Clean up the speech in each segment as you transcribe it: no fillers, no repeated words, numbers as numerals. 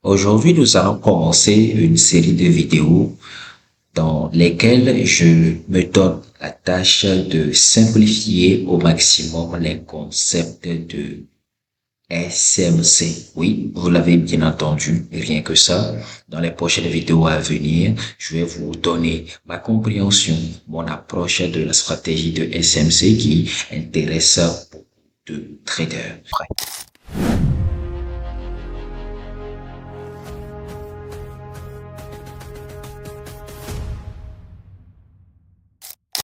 Aujourd'hui, nous allons commencer une série de vidéos dans lesquelles je me donne la tâche de simplifier au maximum les concepts de SMC. Oui, vous l'avez bien entendu, et rien que ça. Dans les prochaines vidéos à venir, je vais vous donner ma compréhension, mon approche de la stratégie de SMC qui intéresse beaucoup de traders.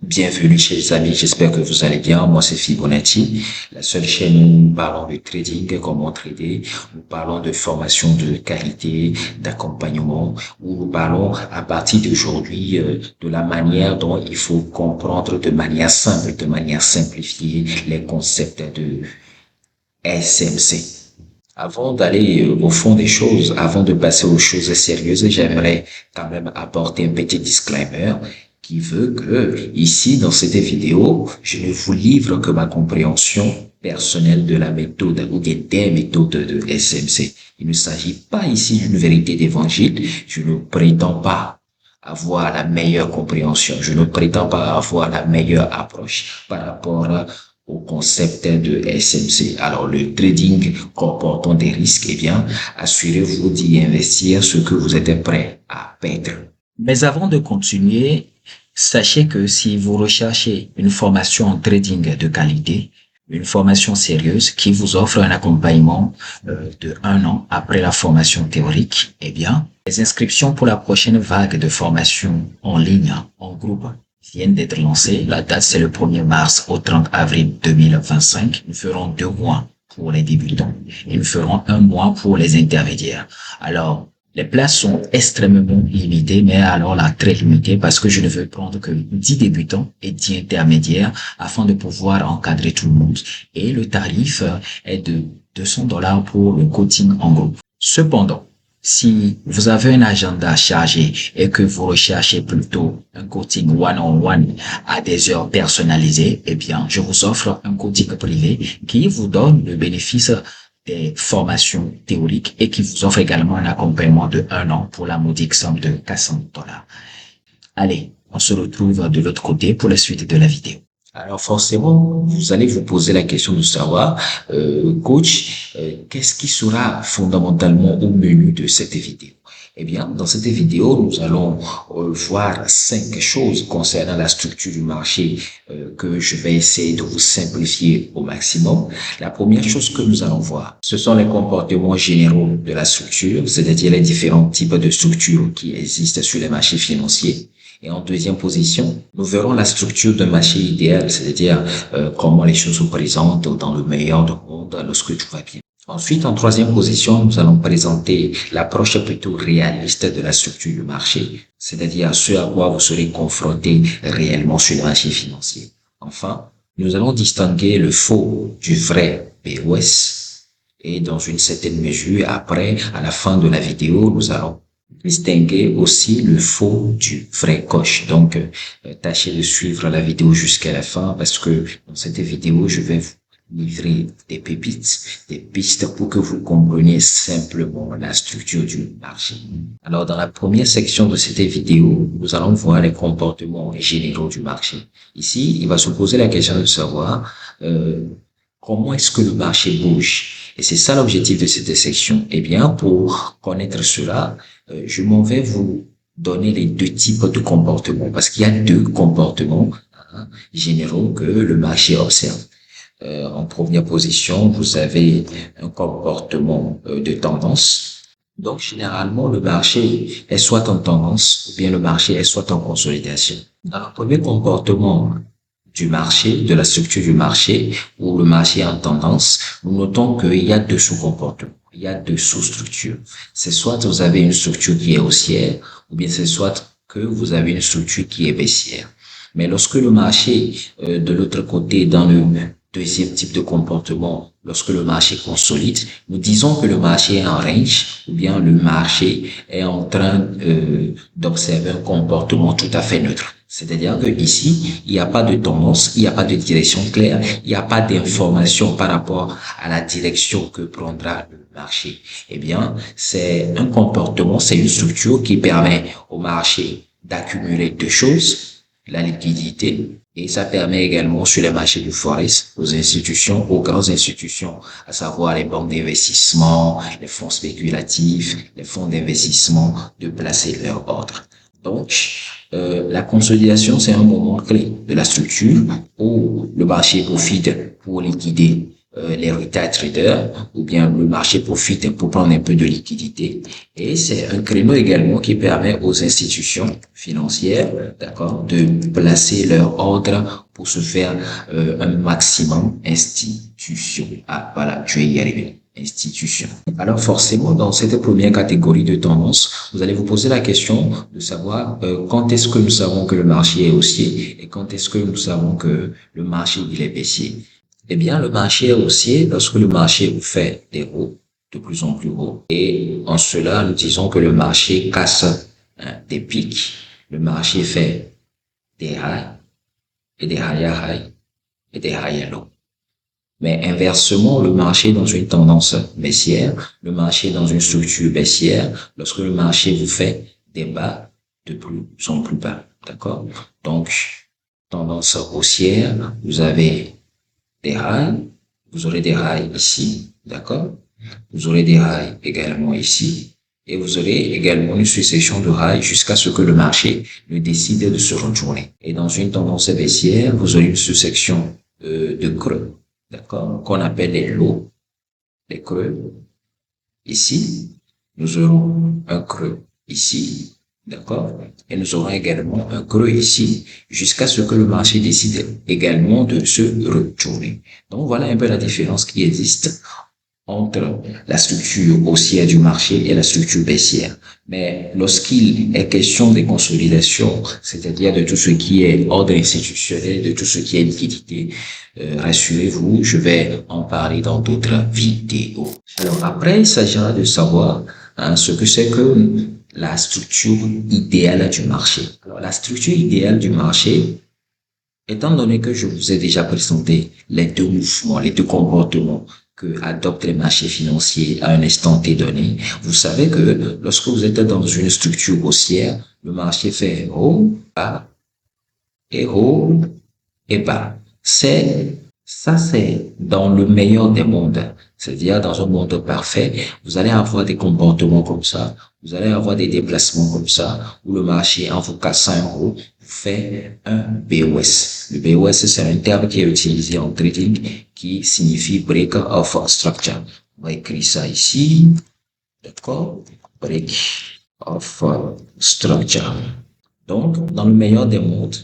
Bienvenue chez les amis, j'espère que vous allez bien. Moi, c'est Fibonacci, la seule chaîne où nous parlons de trading, comment trader. Nous parlons de formation de qualité, d'accompagnement, où nous parlons à partir d'aujourd'hui de la manière dont il faut comprendre de manière simple, de manière simplifiée les concepts de SMC. Avant d'aller au fond des choses, avant de passer aux choses sérieuses, j'aimerais quand même apporter un petit disclaimer qui veut que ici, dans cette vidéo, je ne vous livre que ma compréhension personnelle de la méthode ou des méthodes de SMC. Il ne s'agit pas ici d'une vérité d'évangile. Je ne prétends pas avoir la meilleure compréhension. Je ne prétends pas avoir la meilleure approche par rapport au concept de SMC. Alors, le trading comportant des risques, eh bien, assurez-vous d'y investir ce que vous êtes prêt à perdre. Mais avant de continuer, sachez que si vous recherchez une formation en trading de qualité, une formation sérieuse qui vous offre un accompagnement de 1 an après la formation théorique, eh bien, les inscriptions pour la prochaine vague de formation en ligne, en groupe, viennent d'être lancées. La date, c'est le 1er mars au 30 avril 2025. Nous ferons 2 mois pour les débutants et nous ferons 1 mois pour les intermédiaires. Alors, les places sont extrêmement limitées, mais alors là, très limitées parce que je ne veux prendre que 10 débutants et 10 intermédiaires afin de pouvoir encadrer tout le monde. Et le tarif est de $200 pour le coaching en groupe. Cependant, si vous avez un agenda chargé et que vous recherchez plutôt un coaching one-on-one à des heures personnalisées, eh bien, je vous offre un coaching privé qui vous donne le bénéfice des formations théoriques et qui vous offre également un accompagnement de 1 an pour la modique somme de $400. Allez, on se retrouve de l'autre côté pour la suite de la vidéo. Alors forcément, vous allez vous poser la question de savoir, coach, qu'est-ce qui sera fondamentalement au menu de cette vidéo? Eh bien, dans cette vidéo, nous allons voir 5 choses concernant la structure du marché que je vais essayer de vous simplifier au maximum. La première chose que nous allons voir, ce sont les comportements généraux de la structure, c'est-à-dire les différents types de structures qui existent sur les marchés financiers. Et en deuxième position, nous verrons la structure d'un marché idéal, c'est-à-dire comment les choses se présentent dans le meilleur du monde lorsque tout va bien. Ensuite, en troisième position, nous allons présenter l'approche plutôt réaliste de la structure du marché, c'est-à-dire ce à quoi vous serez confronté réellement sur le marché financier. Enfin, nous allons distinguer le faux du vrai POS et dans une certaine mesure, après, à la fin de la vidéo, nous allons distinguer aussi le faux du vrai coach. Donc, tâchez de suivre la vidéo jusqu'à la fin parce que dans cette vidéo, je vais vous livrer des pépites, des pistes pour que vous compreniez simplement la structure du marché. Alors, dans la première section de cette vidéo, nous allons voir les comportements généraux du marché. Ici, il va se poser la question de savoir comment est-ce que le marché bouge. Et c'est ça l'objectif de cette section. Eh bien, pour connaître cela, je m'en vais vous donner les 2 types de comportements parce qu'il y a 2 comportements généraux que le marché observe. En première position, vous avez un comportement de tendance. Donc, généralement, le marché est soit en tendance ou bien le marché est soit en consolidation. Dans le premier comportement du marché, de la structure du marché, où le marché est en tendance, nous notons qu'il y a 2 sous-comportements. Il y a 2 sous-structures. C'est soit vous avez une structure qui est haussière, ou bien c'est soit que vous avez une structure qui est baissière. Mais lorsque le marché, de l'autre côté, dans le deuxième type de comportement, lorsque le marché consolide, nous disons que le marché est en range, ou bien le marché est en train d'observer un comportement tout à fait neutre. C'est-à-dire que ici, il n'y a pas de tendance, il n'y a pas de direction claire, il n'y a pas d'information par rapport à la direction que prendra le marché. Eh bien, c'est un comportement, c'est une structure qui permet au marché d'accumuler deux choses, la liquidité, et ça permet également sur les marchés du forex aux institutions, aux grandes institutions, à savoir les banques d'investissement, les fonds spéculatifs, les fonds d'investissement, de placer leur ordre. Donc, la consolidation, c'est un moment clé de la structure où le marché profite pour liquider les retail traders ou bien le marché profite pour prendre un peu de liquidité. Et c'est un créneau également qui permet aux institutions financières, d'accord, de placer leur ordre pour se faire un maximum institution. Ah, voilà, je vais y arriver. Institution. Alors forcément, dans cette première catégorie de tendance, vous allez vous poser la question de savoir quand est-ce que nous savons que le marché est haussier et quand est-ce que nous savons que le marché il est baissier. Eh bien, le marché est haussier lorsque le marché vous fait des hauts de plus en plus hauts. Et en cela, nous disons que le marché casse des pics. Le marché fait des highs et des higher highs et des higher lows. Mais inversement, le marché dans une tendance baissière, le marché dans une structure baissière, lorsque le marché vous fait des bas de plus en plus bas. D'accord? Donc, tendance haussière, vous avez des highs, vous aurez des highs ici, d'accord? Vous aurez des highs également ici, et vous aurez également une succession de highs jusqu'à ce que le marché ne décide de se retourner. Et dans une tendance baissière, vous aurez une succession de creux, d'accord, qu'on appelle les lows, les creux. Ici, nous aurons un creux ici, d'accord, et nous aurons également un creux ici, jusqu'à ce que le marché décide également de se retourner. Donc voilà un peu la différence qui existe entre la structure haussière du marché et la structure baissière. Mais lorsqu'il est question des consolidations, c'est-à-dire de tout ce qui est ordre institutionnel, de tout ce qui est liquidité, rassurez-vous, je vais en parler dans d'autres vidéos. Alors après, il s'agira de savoir ce que c'est que la structure idéale du marché. Alors la structure idéale du marché, étant donné que je vous ai déjà présenté les deux mouvements, les deux comportements que adoptent les marchés financiers à un instant T donné, vous savez que lorsque vous êtes dans une structure haussière, le marché fait haut, bas, et haut, et bas. C'est dans le meilleur des mondes. C'est-à-dire, dans un monde parfait, vous allez avoir des comportements comme ça, vous allez avoir des déplacements comme ça, où le marché, en vous cassant un haut, fait un BOS. Le BOS, c'est un terme qui est utilisé en trading, qui signifie Break of Structure. On va écrire ça ici. D'accord? Break of Structure. Donc, dans le meilleur des mondes,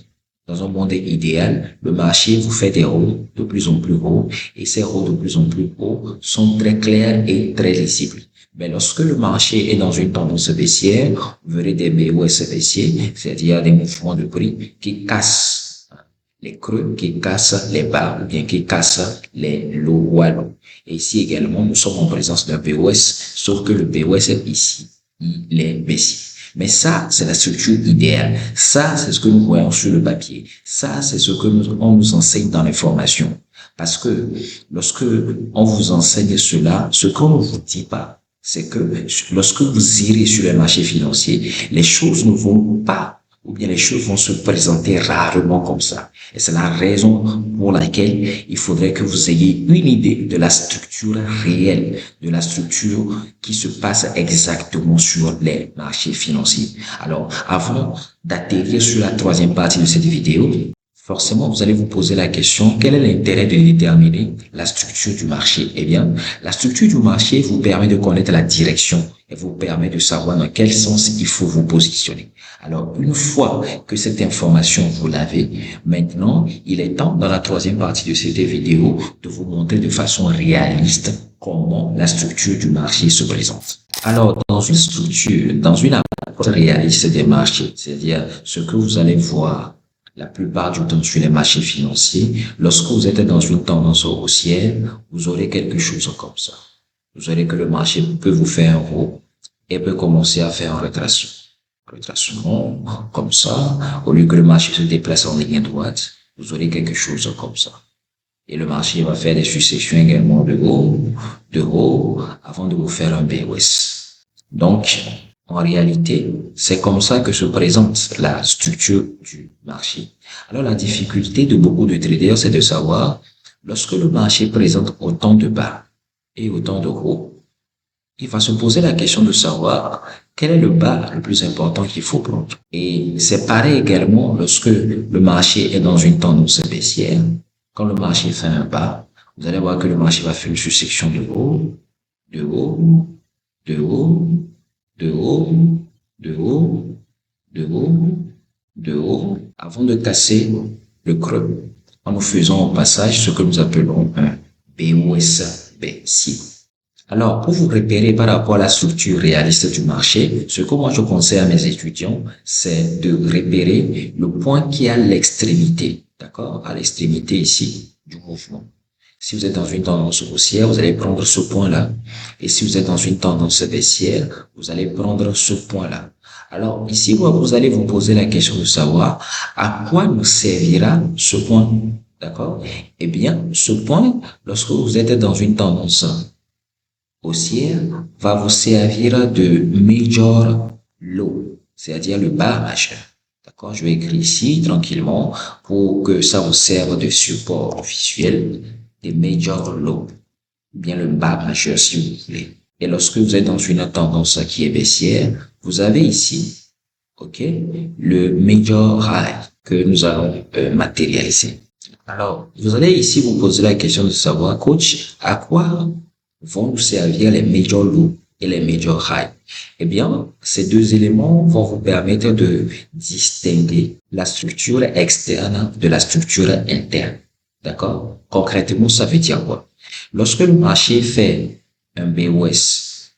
dans un monde idéal, le marché vous fait des hauts de plus en plus hauts et ces hauts de plus en plus hauts sont très clairs et très lisibles. Mais lorsque le marché est dans une tendance baissière, vous verrez des BOS baissiers, c'est-à-dire des mouvements de prix qui cassent les creux, qui cassent les bas ou bien qui cassent les lows wallons. Et ici également, nous sommes en présence d'un BOS, sauf que le BOS est ici, il est baissier. Mais ça, c'est la structure idéale. Ça, c'est ce que nous voyons sur le papier. Ça, c'est ce que on nous enseigne dans les formations. Parce que lorsque on vous enseigne cela, ce qu'on ne vous dit pas, c'est que lorsque vous irez sur les marchés financiers, les choses ne vont pas, ou bien les choses vont se présenter rarement comme ça. Et c'est la raison pour laquelle il faudrait que vous ayez une idée de la structure réelle, de la structure qui se passe exactement sur les marchés financiers. Alors, avant d'atterrir sur la troisième partie de cette vidéo, forcément, vous allez vous poser la question, quel est l'intérêt de déterminer la structure du marché? Eh bien, la structure du marché vous permet de connaître la direction et vous permet de savoir dans quel sens il faut vous positionner. Alors, une fois que cette information, vous l'avez, maintenant, il est temps, dans la troisième partie de cette vidéo, de vous montrer de façon réaliste comment la structure du marché se présente. Alors, dans une structure, dans une approche réaliste des marchés, c'est-à-dire ce que vous allez voir la plupart du temps sur les marchés financiers, lorsque vous êtes dans une tendance haussière, vous aurez quelque chose comme ça. Vous aurez que le marché peut vous faire un haut et peut commencer à faire un rétracement. retracement, comme ça. Au lieu que le marché se déplace en ligne droite, vous aurez quelque chose comme ça. Et le marché va faire des successions également de haut, avant de vous faire un BOS. Donc, en réalité, c'est comme ça que se présente la structure du marché. Alors, la difficulté de beaucoup de traders, c'est de savoir, lorsque le marché présente autant de bas et autant de hauts, il va se poser la question de savoir quel est le bas le plus important qu'il faut prendre. Et c'est pareil également lorsque le marché est dans une tendance baissière. Quand le marché fait un bas, vous allez voir que le marché va faire une succession de haut, de haut, de haut, de haut, de haut, de haut, de haut, avant de casser le creux en nous faisant au passage ce que nous appelons un BOS baissier. Alors, pour vous repérer par rapport à la structure réaliste du marché, ce que moi je conseille à mes étudiants, c'est de repérer le point qui est à l'extrémité, d'accord, à l'extrémité ici du mouvement. Si vous êtes dans une tendance haussière, vous allez prendre ce point-là. Et si vous êtes dans une tendance baissière, vous allez prendre ce point-là. Alors, ici, vous allez vous poser la question de savoir à quoi nous servira ce point, d'accord? Eh bien, ce point, lorsque vous êtes dans une tendance haussière, va vous servir de major low, c'est-à-dire le bas majeur. D'accord? Je vais écrire ici tranquillement pour que ça vous serve de support visuel des major low, bien le bas majeur si vous voulez. Et lorsque vous êtes dans une tendance qui est baissière, vous avez ici, ok, le major high que nous allons matérialiser. Alors, vous allez ici vous poser la question de savoir, coach, à quoi vont nous servir les major low et les major high? Eh bien, ces deux éléments vont vous permettre de distinguer la structure externe de la structure interne. D'accord? Concrètement, ça veut dire quoi? Lorsque le marché fait un BOS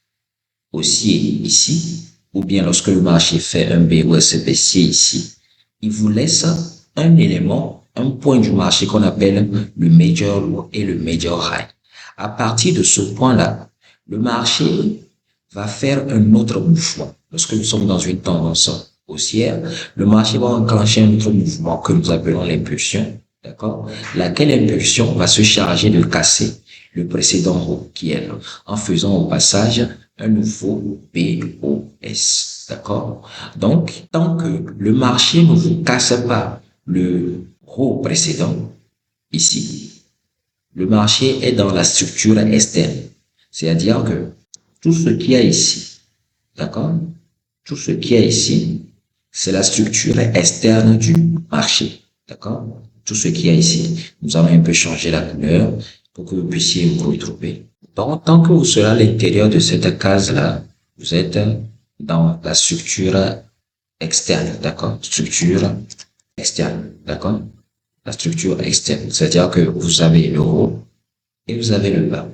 haussier ici, ou bien lorsque le marché fait un BOS baissier ici, il vous laisse un élément, un point du marché qu'on appelle le major low et le major high. À partir de ce point-là, le marché va faire un autre mouvement. Lorsque nous sommes dans une tendance haussière, le marché va enclencher un autre mouvement que nous appelons l'impulsion, d'accord? Laquelle impulsion va se charger de casser le précédent haut qui est là, en faisant au passage un nouveau BOS, d'accord? Donc, tant que le marché ne vous casse pas le haut précédent, ici, le marché est dans la structure externe. C'est-à-dire que tout ce qu'il y a ici, d'accord? Tout ce qu'il y a ici, c'est la structure externe du marché, d'accord? Tout ce qu'il y a ici. Nous allons un peu changer la couleur pour que vous puissiez vous retrouver. Donc, tant que vous serez à l'intérieur de cette case-là, vous êtes dans la structure externe, d'accord? Structure externe, d'accord? La structure externe, c'est-à-dire que vous avez le haut et vous avez le bas.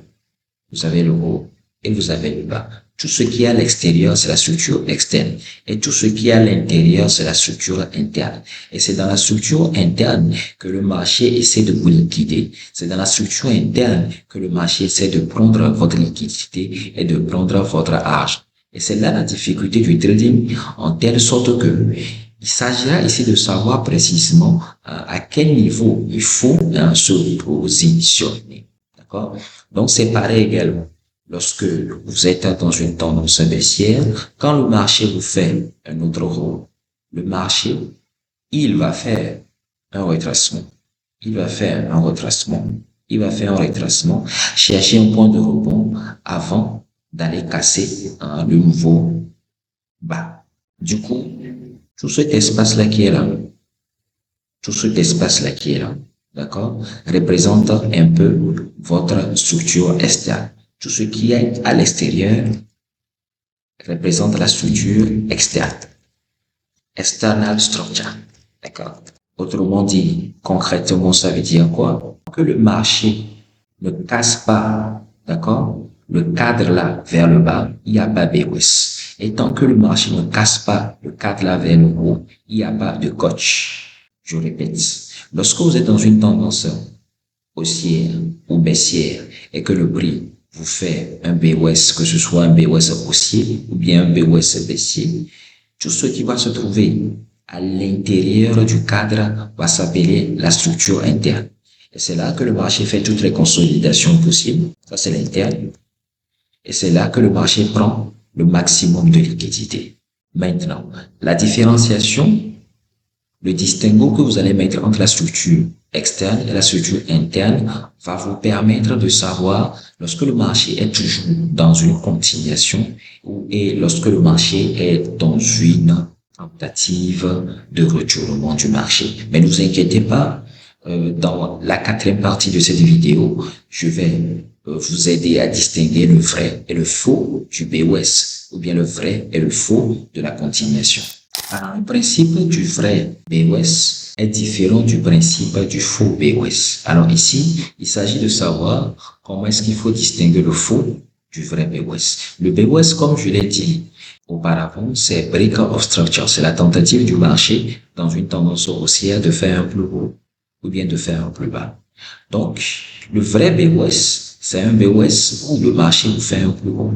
Vous avez le haut et vous avez le bas. Tout ce qui est à l'extérieur, c'est la structure externe. Et tout ce qui est à l'intérieur, c'est la structure interne. Et c'est dans la structure interne que le marché essaie de vous liquider. C'est dans la structure interne que le marché essaie de prendre votre liquidité et de prendre votre argent. Et c'est là la difficulté du trading, en telle sorte que il s'agira ici de savoir précisément à quel niveau il faut se positionner. D'accord? Donc, c'est pareil également. Lorsque vous êtes dans une tendance baissière, quand le marché vous fait un autre haut, le marché, il va faire un retracement. Il va faire un retracement. Il va faire un retracement, chercher un point de rebond avant d'aller casser le nouveau bas. Du coup, tout cet espace-là qui est là, tout cet espace-là qui est là, d'accord, représente un peu votre structure externe. Tout ce qui est à l'extérieur représente la structure externe. External structure. D'accord? Autrement dit, concrètement, ça veut dire quoi? Que le marché ne casse pas, d'accord, le cadre là vers le bas, il n'y a pas BOS. Et tant que le marché ne casse pas le cadre là vers le haut, il n'y a pas de coach. Je répète. Lorsque vous êtes dans une tendance haussière ou baissière et que le prix vous fait un BOS, que ce soit un BOS haussier ou bien un BOS baissier, Tout ce qui va se trouver à l'intérieur du cadre va s'appeler la structure interne. Et c'est là que le marché fait toutes les consolidations possibles. Ça, c'est l'interne. Et c'est là que le marché prend le maximum de liquidité. Maintenant, la différenciation, le distinguo que vous allez mettre entre la structure externe et la structure interne va vous permettre de savoir lorsque le marché est toujours dans une continuation et lorsque le marché est dans une tentative de retournement du marché. Mais ne vous inquiétez pas, dans la quatrième partie de cette vidéo, je vais vous aider à distinguer le vrai et le faux du BOS, ou bien le vrai et le faux de la continuation. Alors, le principe du vrai BOS est différent du principe du faux BOS. Alors ici, il s'agit de savoir comment est-ce qu'il faut distinguer le faux du vrai BOS. Le BOS, comme je l'ai dit auparavant, c'est Break of Structure. C'est la tentative du marché dans une tendance haussière de faire un plus haut ou bien de faire un plus bas. Donc, le vrai BOS, c'est un BOS où le marché vous fait un plus haut.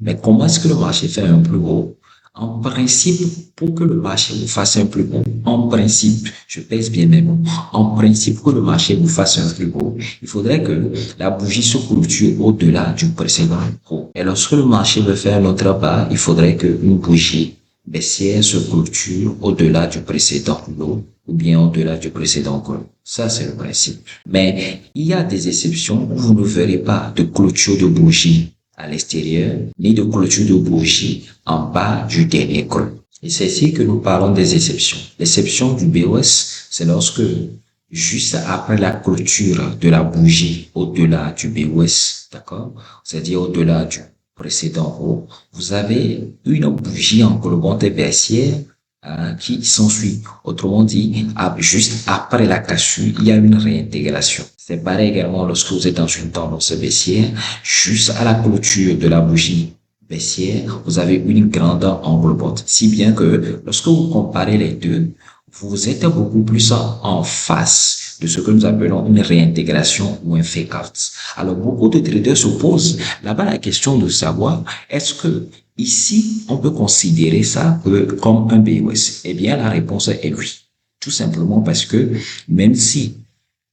Mais comment est-ce que le marché fait un plus haut? En principe, pour que le marché vous fasse un plus haut, en principe, je pèse bien mes mots, en principe, pour que le marché vous fasse un plus haut, il faudrait que la bougie se clôture au-delà du précédent haut. Et lorsque le marché veut faire un autre bas, il faudrait qu'une bougie baissière se clôture au-delà du précédent lot ou bien au-delà du précédent col. Ça, c'est le principe. Mais il y a des exceptions où vous ne verrez pas de clôture de bougie à l'extérieur, ni de clôture de bougie en bas du dernier col. Et c'est ici que nous parlons des exceptions. L'exception du BOS, c'est lorsque, juste après la clôture de la bougie au-delà du BOS, d'accord? C'est-à-dire au-delà du précédent haut, vous avez une bougie englobante baissière qui s'ensuit. Autrement dit, juste après la cassure, il y a une réintégration. C'est pareil également lorsque vous êtes dans une tendance baissière, juste à la clôture de la bougie baissière, vous avez une grande englobante. Si bien que lorsque vous comparez les deux, vous êtes beaucoup plus en face de ce que nous appelons une réintégration ou un fake out. Alors, beaucoup de traders se posent là-bas la question de savoir est-ce que ici, on peut considérer ça comme un BOS? Eh bien, la réponse est oui. Tout simplement parce que même si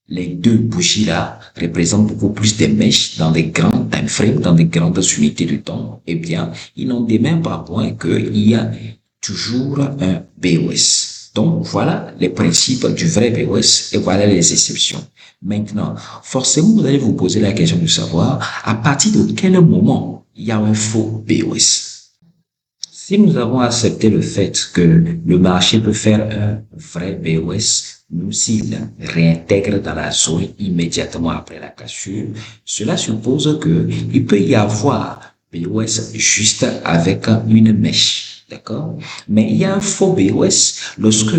les deux bougies-là représentent beaucoup plus de mèches dans des grands time frames, dans des grandes unités de temps, eh bien, il n'en demeure pas moins qu'il y a toujours un BOS. Donc, voilà les principes du vrai BOS et voilà les exceptions. Maintenant, forcément, vous allez vous poser la question de savoir à partir de quel moment il y a un faux BOS. Si nous avons accepté le fait que le marché peut faire un vrai BOS, même s'il réintègre dans la zone immédiatement après la cassure, cela suppose qu'il peut y avoir BOS juste avec une mèche, d'accord? Mais il y a un faux BOS lorsque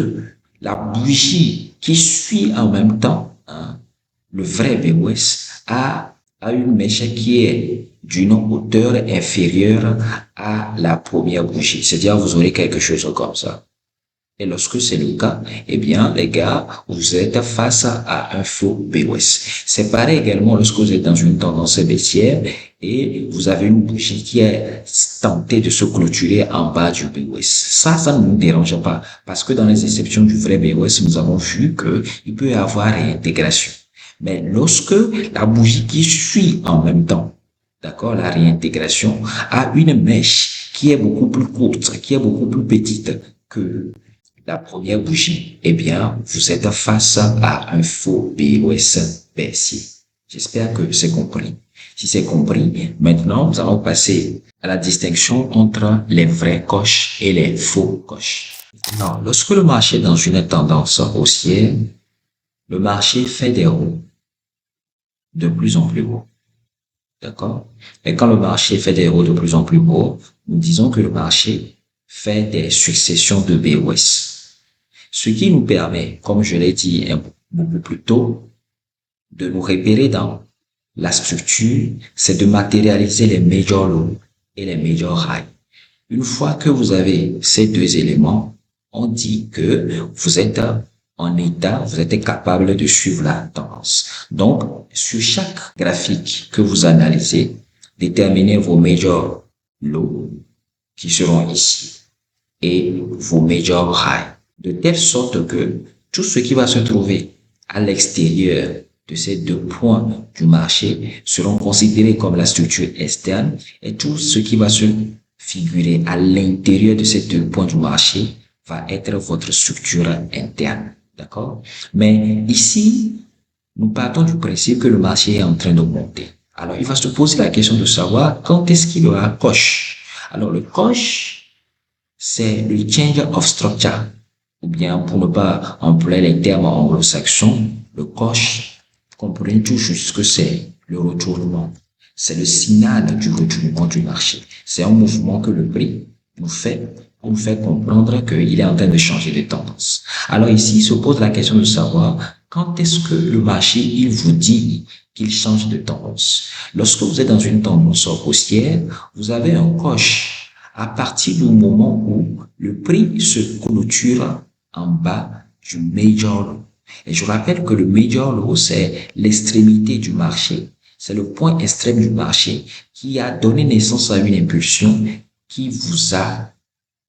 la bougie qui suit en même temps, le vrai BOS a une mèche qui est d'une hauteur inférieure à la première bougie. C'est-à-dire, vous aurez quelque chose comme ça. Et lorsque c'est le cas, eh bien, les gars, vous êtes face à un faux BOS. C'est pareil également lorsque vous êtes dans une tendance baissière et vous avez une bougie qui est tentée de se clôturer en bas du BOS. Ça ne nous dérange pas parce que dans les exceptions du vrai BOS, nous avons vu qu'il peut y avoir réintégration. Mais lorsque la bougie qui suit en même temps, d'accord, la réintégration a une mèche qui est beaucoup plus courte, qui est beaucoup plus petite que la première bougie, eh bien, vous êtes face à un faux BOS baissier. J'espère que c'est compris. Si c'est compris, maintenant, nous allons passer à la distinction entre les vrais coches et les faux coches. Non, lorsque le marché est dans une tendance haussière, le marché fait des hauts de plus en plus haut. D'accord? Et quand le marché fait des hauts de plus en plus hauts, nous disons que le marché fait des successions de BOS. Ce qui nous permet, comme je l'ai dit beaucoup plus tôt, de nous repérer dans la structure, c'est de matérialiser les major lows et les major highs. Une fois que vous avez ces deux éléments, on dit que vous êtes en état, vous êtes capable de suivre la tendance. Donc, sur chaque graphique que vous analysez, déterminez vos major lows qui seront ici et vos major high, de telle sorte que tout ce qui va se trouver à l'extérieur de ces deux points du marché seront considérés comme la structure externe et tout ce qui va se figurer à l'intérieur de ces deux points du marché va être votre structure interne. D'accord? Mais ici, nous partons du principe que le marché est en train d'augmenter. Alors, il va se poser la question de savoir quand est-ce qu'il aura coche. Alors, le coche, c'est le change of structure. Ou bien, pour ne pas employer les termes anglo-saxons, le coche, comprenez toujours ce que c'est, le retournement. C'est le signal du retournement du marché. C'est un mouvement que le prix nous fait comprendre qu'il est en train de changer de tendance. Alors ici, il se pose la question de savoir quand est-ce que le marché, il vous dit qu'il change de tendance. Lorsque vous êtes dans une tendance haussière, vous avez un coche à partir du moment où le prix se clôture en bas du major low. Et je rappelle que le major low, c'est l'extrémité du marché. C'est le point extrême du marché qui a donné naissance à une impulsion qui vous a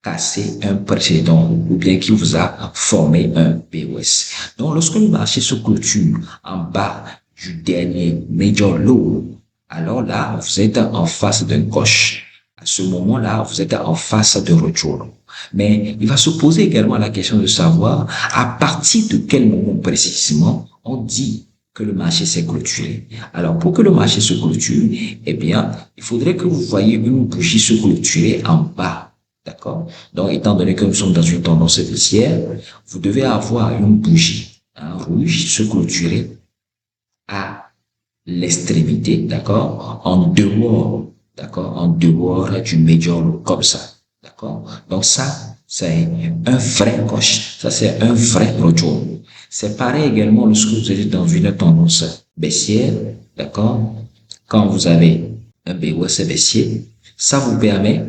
cassé un précédent ou bien qui vous a formé un POS. Donc, lorsque le marché se clôture en bas du dernier major low, alors là, vous êtes en face d'un coche. À ce moment-là, vous êtes en face de retour. Mais il va se poser également la question de savoir à partir de quel moment précisément on dit que le marché s'est clôturé. Alors, pour que le marché se clôture, eh bien, il faudrait que vous voyez une bougie se clôturer en bas. D'accord? Donc, étant donné que nous sommes dans une tendance baissière, vous devez avoir une bougie rouge se clôturer à l'extrémité, d'accord? En dehors, d'accord? En dehors du major low, comme ça, d'accord? Donc ça, c'est un vrai coche. Ça, c'est un vrai retour. C'est pareil également lorsque vous êtes dans une tendance baissière, d'accord? Quand vous avez un BOS baissier, ça vous permet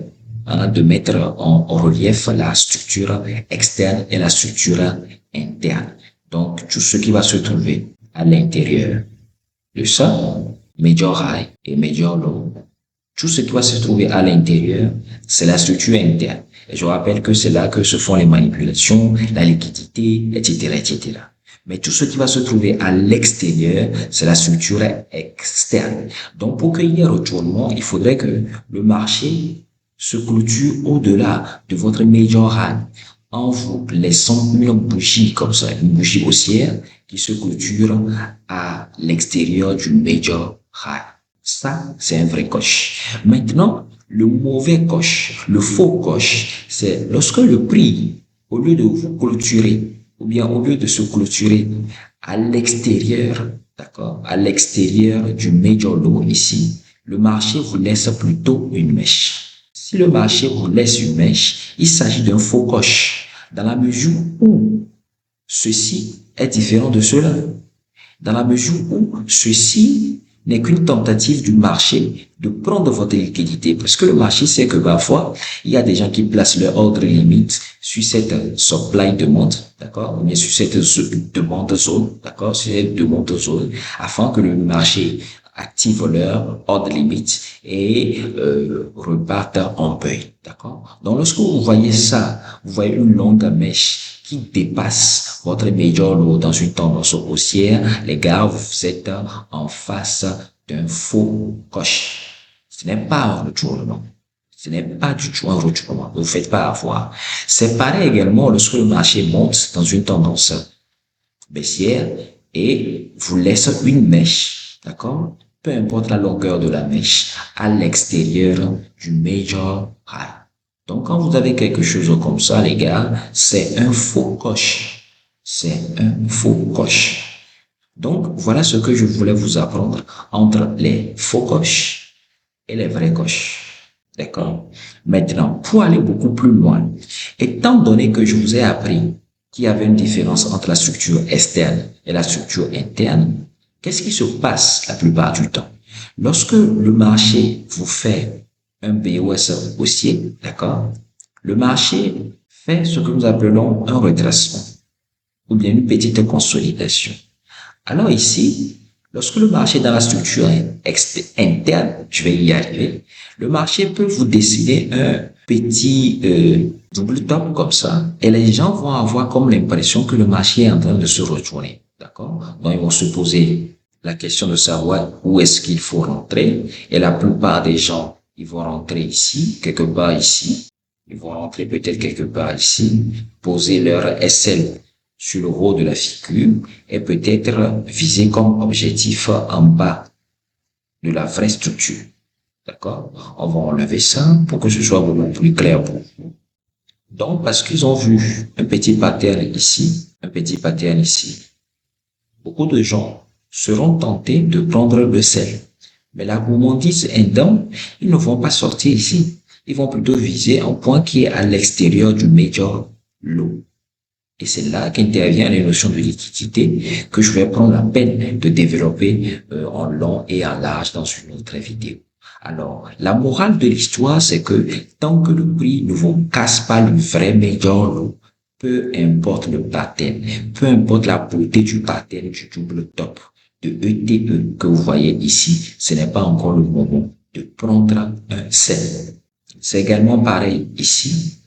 de mettre en relief la structure externe et la structure interne. Donc, tout ce qui va se trouver à l'intérieur de ça, major high et major low, tout ce qui va se trouver à l'intérieur, c'est la structure interne. Et je rappelle que c'est là que se font les manipulations, la liquidité, etc., etc. Mais tout ce qui va se trouver à l'extérieur, c'est la structure externe. Donc, pour qu'il y ait retournement, il faudrait que le marché se clôture au-delà de votre major high en vous laissant une bougie comme ça, une bougie haussière qui se clôture à l'extérieur du major high. Ça, c'est un vrai coche. Maintenant, le mauvais coche, le faux coche, c'est lorsque le prix, au lieu de vous clôturer, ou bien au lieu de se clôturer à l'extérieur, d'accord, à l'extérieur du major low ici, le marché vous laisse plutôt une mèche. Si le marché vous laisse une mèche, il s'agit d'un faux coche, dans la mesure où ceci est différent de cela, dans la mesure où ceci n'est qu'une tentative du marché de prendre votre liquidité. Parce que le marché sait que parfois, il y a des gens qui placent leur ordre limite sur cette supply demande, d'accord, ou bien sur cette demande zone, d'accord, sur cette demande zone, afin que le marché active leur ordre limite et repartent en buy, d'accord. Donc, lorsque vous voyez ça, vous voyez une longue mèche qui dépasse votre major low dans une tendance haussière, les gars, vous êtes en face d'un faux coche. Ce n'est pas un retournement. Ce n'est pas du tout un retournement. Ne vous faites pas avoir. C'est pareil également lorsque le marché monte dans une tendance baissière et vous laisse une mèche, d'accord? Peu importe la longueur de la mèche, à l'extérieur du major high. Donc, quand vous avez quelque chose comme ça, les gars, c'est un faux coche. C'est un faux coche. Donc, voilà ce que je voulais vous apprendre entre les faux coches et les vrais coches. D'accord? Maintenant, pour aller beaucoup plus loin, étant donné que je vous ai appris qu'il y avait une différence entre la structure externe et la structure interne, qu'est-ce qui se passe la plupart du temps? Lorsque le marché vous fait un BOS haussier, d'accord? Le marché fait ce que nous appelons un retracement ou bien une petite consolidation. Alors ici, Lorsque le marché est dans la structure interne, je vais y arriver, le marché peut vous dessiner un petit double top comme ça et les gens vont avoir comme l'impression que le marché est en train de se retourner. D'accord? Donc, ils vont se poser la question de savoir où est-ce qu'il faut rentrer et la plupart des gens, ils vont rentrer ici, quelque part ici. Ils vont rentrer peut-être quelque part ici, poser leur SL sur le haut de la figure et peut-être viser comme objectif en bas de la vraie structure. D'accord? On va enlever ça pour que ce soit beaucoup plus clair pour vous. Donc, parce qu'ils ont vu un petit pattern ici, un petit pattern ici, beaucoup de gens seront tentés de prendre le sel. Mais la gourmandise aidant, ils ne vont pas sortir ici. Ils vont plutôt viser un point qui est à l'extérieur du major low. Et c'est là qu'intervient les notions de liquidité que je vais prendre la peine de développer en long et en large dans une autre vidéo. Alors, la morale de l'histoire, c'est que tant que le prix ne vous casse pas le vrai major low, peu importe le pattern, peu importe la beauté du pattern du double top de ETE que vous voyez ici, ce n'est pas encore le moment de prendre un sell. C'est également pareil ici,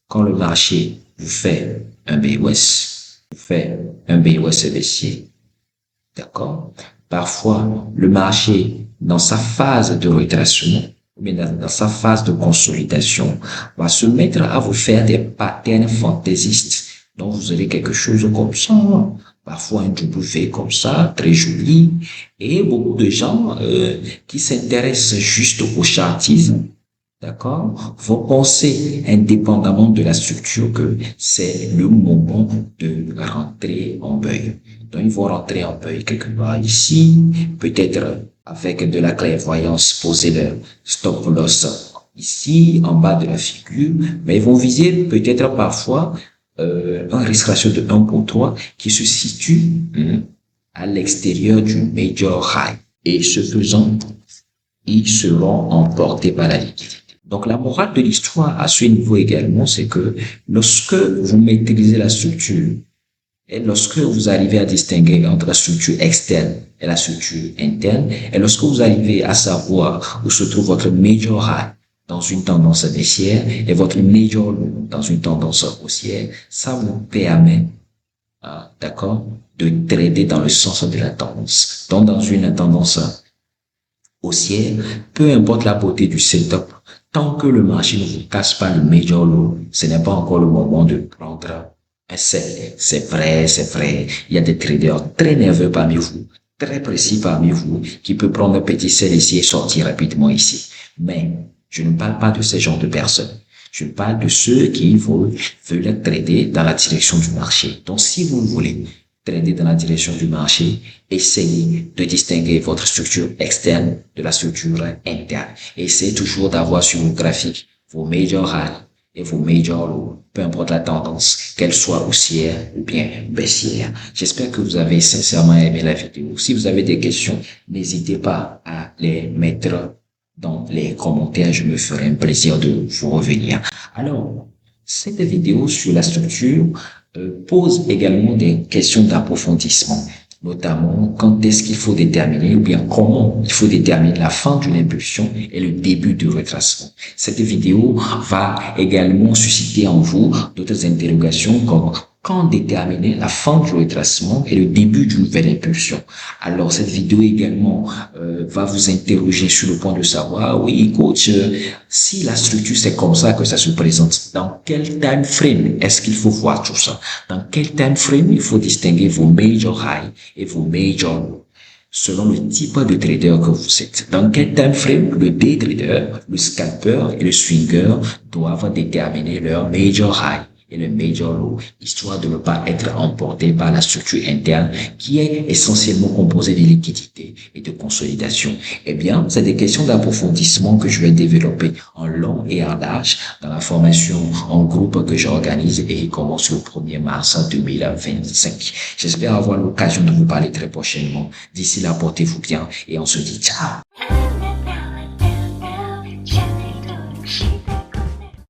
quand le marché vous fait un BOS, vous fait un BOS baissier, d'accord? Parfois, le marché, dans sa phase de retracement, ou bien dans sa phase de consolidation, va se mettre à vous faire des patterns fantaisistes. Donc, vous aurez quelque chose comme ça, parfois un W comme ça, très joli, et beaucoup de gens qui s'intéressent juste au chartisme, d'accord, vont penser, indépendamment de la structure, que c'est le moment de rentrer en buy. Donc, ils vont rentrer en buy quelque part ici, peut-être avec de la clairvoyance, poser leur stop loss ici, en bas de la figure, mais ils vont viser peut-être parfois un risque ratio de 1 pour 3 qui se situe à l'extérieur du major high. Et ce faisant, ils seront emportés par la liquidité. Donc, la morale de l'histoire à ce niveau également, c'est que lorsque vous maîtrisez la structure et lorsque vous arrivez à distinguer entre la structure externe et la structure interne, et lorsque vous arrivez à savoir où se trouve votre major high dans une tendance baissière et votre major low dans une tendance haussière, ça vous permet, d'accord, de trader dans le sens de la tendance. Donc, dans une tendance haussière, peu importe la beauté du setup, tant que le marché ne vous casse pas le major low, ce n'est pas encore le moment de prendre un sell. C'est vrai, c'est vrai. Il y a des traders très nerveux parmi vous, très précis parmi vous, qui peuvent prendre un petit sell ici et sortir rapidement ici. Mais je ne parle pas de ces genres de personnes. Je parle de ceux qui veulent trader dans la direction du marché. Donc, si vous voulez trader dans la direction du marché, essayez de distinguer votre structure externe de la structure interne. Essayez toujours d'avoir sur vos graphiques vos major high et vos major low, peu importe la tendance, qu'elle soit haussière ou bien baissière. J'espère que vous avez sincèrement aimé la vidéo. Si vous avez des questions, n'hésitez pas à les mettre dans les commentaires. Je me ferai un plaisir de vous revenir. Alors, cette vidéo sur la structure pose également des questions d'approfondissement, notamment quand est-ce qu'il faut déterminer ou bien comment il faut déterminer la fin d'une impulsion et le début du retracement. Cette vidéo va également susciter en vous d'autres interrogations comme quand déterminer la fin du retracement et le début d'une nouvelle impulsion. Alors, cette vidéo également va vous interroger sur le point de savoir, oui, coach, si la structure c'est comme ça que ça se présente, dans quel time frame est-ce qu'il faut voir tout ça? Dans quel time frame il faut distinguer vos major high et vos major low? Selon le type de trader que vous êtes. Dans quel time frame le day trader, le scalper et le swinger doivent déterminer leur major high et le major low, histoire de ne pas être emporté par la structure interne qui est essentiellement composée de liquidité et de consolidation. Eh bien, c'est des questions d'approfondissement que je vais développer en long et en large dans la formation en groupe que j'organise et qui commence le 1er mars 2025. J'espère avoir l'occasion de vous parler très prochainement. D'ici là, portez-vous bien et on se dit ciao.